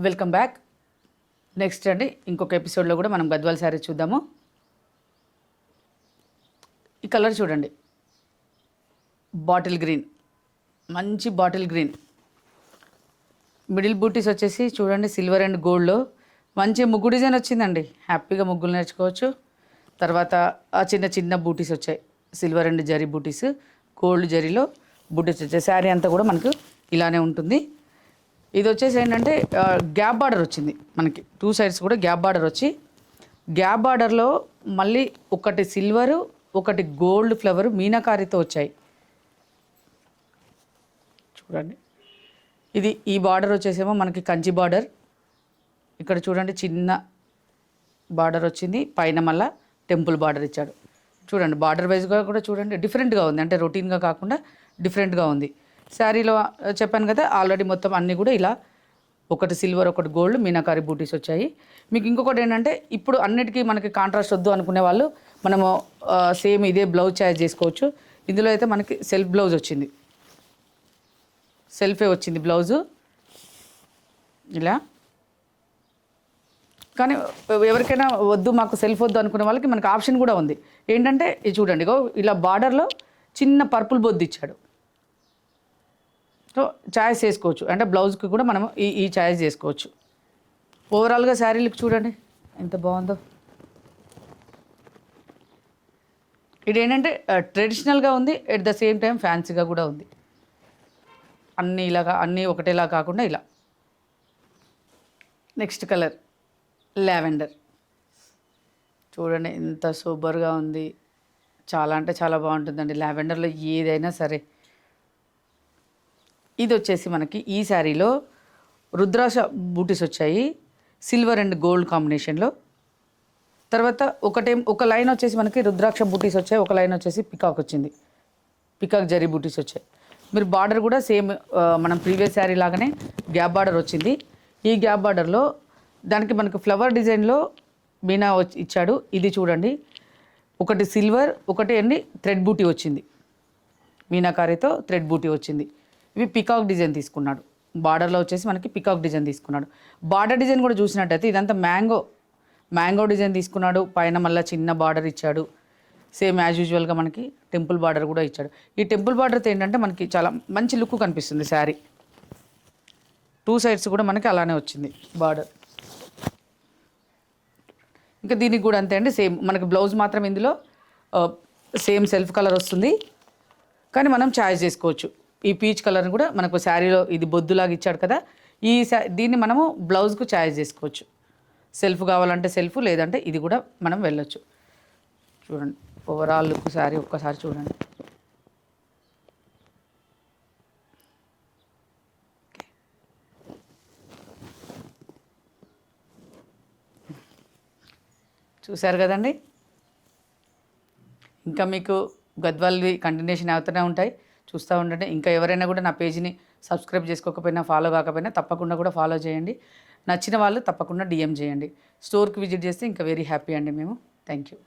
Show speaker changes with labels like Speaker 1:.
Speaker 1: Welcome back. Next అండి ఇంకొక ఎపిసోడ్లో కూడా మనం గద్వాల్ శారీ చూద్దాము. ఈ కలర్ చూడండి, బాటిల్ గ్రీన్, మంచి బాటిల్ గ్రీన్. మిడిల్ బూటీస్ వచ్చేసి చూడండి సిల్వర్ అండ్ గోల్డ్లో మంచి ముగ్గు డిజైన్ వచ్చిందండి. హ్యాపీగా ముగ్గులు నేర్చుకోవచ్చు. తర్వాత ఆ చిన్న చిన్న బూటీస్ వచ్చాయి, silver and zari booties, gold జరీలో బూటీస్ వచ్చాయి. శారీ అంతా కూడా మనకు ఇలానే ఉంటుంది. ఇది వచ్చేసి ఏంటంటే గ్యాప్ బార్డర్ వచ్చింది మనకి, 2 సైడ్స్ కూడా గ్యాప్ బార్డర్ వచ్చి, గ్యాప్ బార్డర్లో మళ్ళీ ఒకటి సిల్వరు ఒకటి గోల్డ్ ఫ్లవర్ మీనాకారితో వచ్చాయి చూడండి. ఇది ఈ బార్డర్ వచ్చేసేమో మనకి కంచి బార్డర్. ఇక్కడ చూడండి చిన్న బార్డర్ వచ్చింది, పైన మళ్ళా టెంపుల్ బార్డర్ ఇచ్చాడు. చూడండి బార్డర్ వైజ్గా కూడా చూడండి డిఫరెంట్గా ఉంది, అంటే రొటీన్గా కాకుండా డిఫరెంట్గా ఉంది. శారీలో చెప్పాను కదా ఆల్రెడీ మొత్తం అన్నీ కూడా ఇలా ఒకటి సిల్వర్ ఒకటి గోల్డ్ మీనాకారి బూటీస్ వచ్చాయి. మీకు ఇంకొకటి ఏంటంటే ఇప్పుడు అన్నిటికీ మనకి కాంట్రాస్ట్ వద్దు అనుకునే వాళ్ళు మనము సేమ్ ఇదే బ్లౌజ్ చాయిస్ చేసుకోవచ్చు. ఇందులో అయితే మనకి సెల్ఫ్ బ్లౌజ్ వచ్చింది, సెల్ఫే వచ్చింది బ్లౌజు ఇలా. కానీ ఎవరికైనా వద్దు మాకు సెల్ఫ్ వద్దు అనుకునే వాళ్ళకి మనకు ఆప్షన్ కూడా ఉంది. ఏంటంటే ఇది చూడండి, ఇగో ఇలా బార్డర్లో చిన్న పర్పుల్ బొద్దు ఇచ్చాడు. సో చాయిస్ చేసుకోవచ్చు, అంటే బ్లౌజ్కి కూడా మనం ఈ చాయిస్ చేసుకోవచ్చు. ఓవరాల్గా శారీలకు చూడండి ఎంత బాగుందో. ఇది ఏంటంటే ట్రెడిషనల్గా ఉంది, ఎట్ ద సేమ్ టైం ఫ్యాన్సీగా కూడా ఉంది. అన్నీ ఇలాగా అన్నీ ఒకటేలా కాకుండా ఇలా. నెక్స్ట్ కలర్ లావెండర్ చూడండి ఎంత సూపర్గా ఉంది. చాలా అంటే చాలా బాగుంటుందండి లావెండర్లో ఏదైనా సరే. ఇది వచ్చేసి మనకి ఈ శారీలో రుద్రాక్ష బూటీస్ వచ్చాయి, సిల్వర్ అండ్ గోల్డ్ కాంబినేషన్లో. తర్వాత ఒక లైన్ వచ్చేసి మనకి రుద్రాక్ష బూటీస్ వచ్చాయి, ఒక లైన్ వచ్చేసి పికాక్ వచ్చింది, పికాక్ జరీ బూటీస్ వచ్చాయి. మీరు బార్డర్ కూడా సేమ్ మనం ప్రీవియస్ శారీ లాగానే గ్యాప్ బార్డర్ వచ్చింది. ఈ గ్యాప్ బార్డర్లో దానికి మనకు ఫ్లవర్ డిజైన్లో మీనా ఇచ్చాడు. ఇది చూడండి ఒకటి సిల్వర్ ఒకటి అండి థ్రెడ్ బూటీ వచ్చింది, మీనాకారితో థ్రెడ్ బూటీ వచ్చింది. ఇవి పికాక్ డిజైన్ తీసుకున్నాడు, బార్డర్లో వచ్చేసి మనకి పికాక్ డిజైన్ తీసుకున్నాడు. బార్డర్ డిజైన్ కూడా చూసినట్టయితే ఇదంతా మ్యాంగో డిజైన్ తీసుకున్నాడు, పైన మళ్ళీ చిన్న బార్డర్ ఇచ్చాడు. సేమ్ యాజ్ యూజువల్గా మనకి టెంపుల్ బార్డర్ కూడా ఇచ్చాడు. ఈ టెంపుల్ బార్డర్తో ఏంటంటే మనకి చాలా మంచి లుక్ కనిపిస్తుంది శారీ. 2 సైడ్స్ కూడా మనకి అలానే వచ్చింది బార్డర్. ఇంకా దీనికి కూడా అంతే అండి, సేమ్ మనకి బ్లౌజ్ మాత్రం ఇందులో సేమ్ సెల్ఫ్ కలర్ వస్తుంది, కానీ మనం చాయిస్ చేసుకోవచ్చు. ఈ పీచ్ కలర్ని కూడా మనకు శారీలో ఇది బొద్దులాగా ఇచ్చాడు కదా, దీన్ని మనము బ్లౌజ్కు చాయిస్ చేసుకోవచ్చు. సెల్ఫ్ కావాలంటే సెల్ఫ్, లేదంటే ఇది కూడా మనం వెళ్ళొచ్చు. చూడండి ఓవరాల్ లుక్ శారీ ఒక్కసారి చూడండి. చూశారు కదండి. ఇంకా మీకు గద్వాల్వి కంటిన్యూషన్ అవుతూనే ఉంటాయి, చూస్తూ ఉండండి. ఇంకా ఎవరైనా కూడా నా పేజీని సబ్స్క్రైబ్ చేసుకోకపోయినా ఫాలో కాకపోయినా తప్పకుండా కూడా ఫాలో చేయండి. నచ్చిన వాళ్ళు తప్పకుండా DM చేయండి. స్టోర్కి విజిట్ చేస్తే ఇంకా వెరీ హ్యాపీ అండి మేము. Thank you.